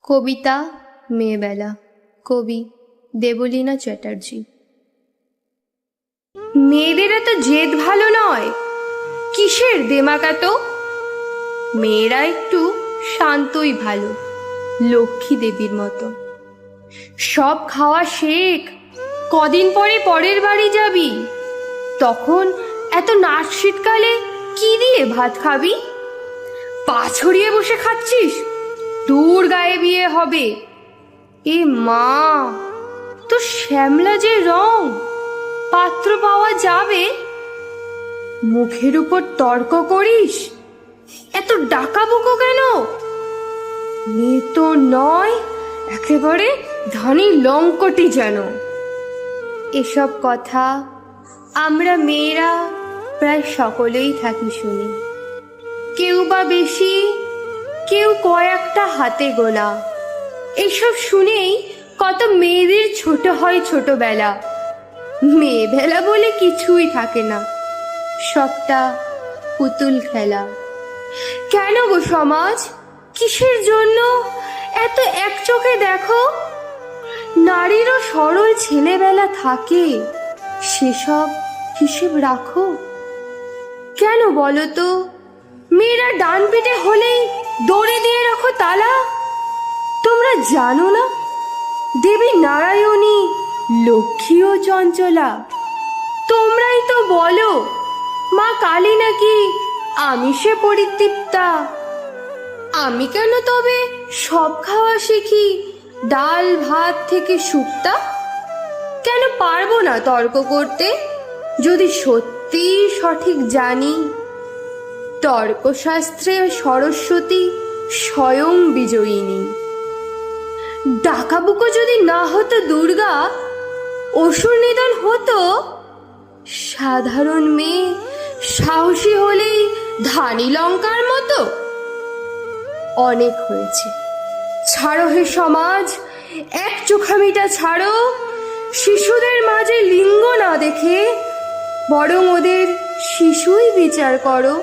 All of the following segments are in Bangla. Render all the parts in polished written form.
কবিতা মেয়েবেলা, কবি দেবলীনা চ্যাটার্জি। মেয়েদের এত জেদ ভালো নয়, কিসের দেমাক এত? মেয়েরা একটু শান্তই ভালো, লক্ষ্মী দেবীর মতো। সব খাওয়া শেখ, কদিন পরে পরের বাড়ি যাবি, তখন এত নাচ শীতকালে কি দিয়ে ভাত খাবি? পা ছড়িয়ে বসে খাচ্ছিস, দূর গায়ে বিয়ে হবে। এ মা, তো শ্যামলা যে রং, পাত্র পাওয়া যাবে? মুখের উপর তর্ক করিস, এত ডাকাবুকো কেন? মেয়ে তো নয়, একেবারে ধানি লঙ্কটি যেন। এসব কথা আমরা মেয়েরা প্রায় সকলেই থাকি শুনি, কেউ বা বেশি, কেউ কয়েকটা হাতে গোনা। এসব শুনেই কত মেয়েদের ছোট হয় ছোটবেলা। মেয়েবেলা বলে কিছুই থাকে না, সবটা পুতুল খেলা। কেন গো সমাজ, কিসের জন্য এত এক চোখে দেখো? নারীরও সরল ছেলেবেলা থাকে, সেসব হিসেব রাখো। কেন বলো তো, মেয়েরা ডান পিঠে হলেই দড়ি দিয়ে রাখো তালা? তোমরা জানো না, দেবী নারায়ণী লক্ষ্মী ও চঞ্চলা। তোমরাই তো বলো মা কালী নাকি আমিষে পরিতৃপ্তা। আমি কেন তবে সব খাওয়া শিখি, ডাল ভাত থেকে শুক্তা? কেন পারবো না তর্ক করতে, যদি সত্যি সঠিক জানি? তর্কশাস্ত্রে সরস্বতী স্বয়ং বিজয়িনী। ডাকাবুকো যদি না হতো দুর্গা, অসুর নিধন হতো। সাধারণ মেয়ে সাহসী হলেই ধানি লঙ্কার মতো। অনেক হয়েছে, ছাড়ো হে সমাজ, এক চোখামিটা ছাড়ো। শিশুদের মাঝে লিঙ্গ না দেখে বরং ওদের শিশুই বিচার করো।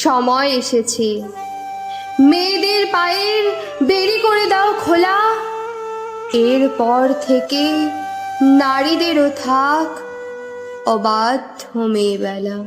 সময় এসেছে, মেয়েদের পায়ের বেরি করে দাও খোলা। এরপর থেকে নারীদেরও থাক অবাধ্য মেয়েবেলা।